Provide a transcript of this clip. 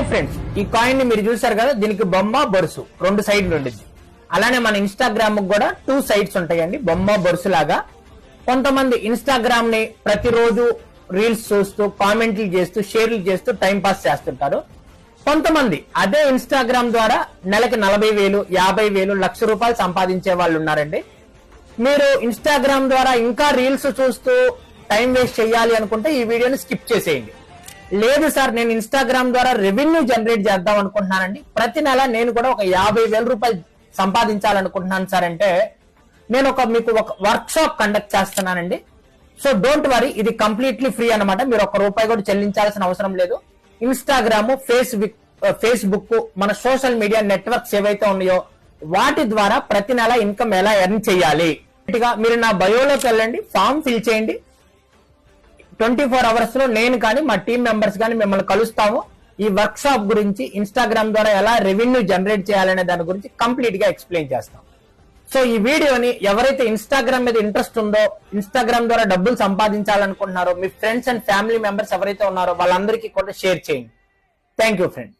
Friends, ఈ coin ని మీరు చూసారు కదా, దీనికి బొమ్మ బొరుసు రెండు సైడ్లు ఉండిద్ది. అలానే మన ఇన్స్టాగ్రామ్ కూడా 2 సైడ్స్ ఉంటాయండి, బొమ్మ బొరుసు లాగా. కొంతమంది ఇన్స్టాగ్రామ్ ని ప్రతిరోజు రీల్స్ చూస్తూ కామెంట్లు చేస్తూ షేర్లు చేస్తూ టైం పాస్ చేస్తుంటారు. కొంతమంది అదే ఇన్స్టాగ్రామ్ ద్వారా నెలకి 40,000 50,000 లక్ష రూపాయలు సంపాదించే వాళ్ళు ఉన్నారండి. మీరు ఇన్స్టాగ్రామ్ ద్వారా ఇంకా రీల్స్ చూస్తూ టైం వేస్ట్ చేయాలి అనుకుంటే ఈ వీడియోని స్కిప్ చేసేయండి. లేదు సార్, నేను ఇన్స్టాగ్రామ్ ద్వారా రెవెన్యూ జనరేట్ చేద్దాం అనుకుంటున్నానండి, ప్రతి నెల నేను కూడా ఒక 50,000 రూపాయలు సంపాదించాలనుకుంటున్నాను సార్ అంటే, నేను మీకు ఒక వర్క్ షాప్ కండక్ట్ చేస్తున్నానండి. సో డోంట్ వరీ, ఇది కంప్లీట్లీ ఫ్రీ అన్నమాట. మీరు ఒక్క రూపాయి కూడా చెల్లించాల్సిన అవసరం లేదు. ఇన్స్టాగ్రామ్, ఫేస్బుక్, మన సోషల్ మీడియా నెట్వర్క్స్ ఏవైతే ఉన్నాయో వాటి ద్వారా ప్రతి నెల ఇన్కమ్ ఎలా ఎర్న్ చేయాలి, మీరు నా బయోలోకి వెళ్ళండి, ఫామ్ ఫిల్ చేయండి. 24 అవర్స్ లో నేను కానీ మా టీం మెంబర్స్ కానీ మిమ్మల్ని కలుస్తాము. ఈ వర్క్ షాప్ గురించి, ఇన్స్టాగ్రామ్ ద్వారా ఎలా రెవెన్యూ జనరేట్ చేయాలనే దాని గురించి కంప్లీట్ గా ఎక్స్ప్లెయిన్ చేస్తాం. సో ఈ వీడియోని ఎవరైతే ఇన్స్టాగ్రామ్ మీద ఇంట్రెస్ట్ ఉందో, ఇన్స్టాగ్రామ్ ద్వారా డబ్బులు సంపాదించాలనుకుంటున్నారో, మీ ఫ్రెండ్స్ అండ్ ఫ్యామిలీ మెంబర్స్ ఎవరైతే ఉన్నారో వాళ్ళందరికీ కూడా షేర్ చేయండి. Thank you friend.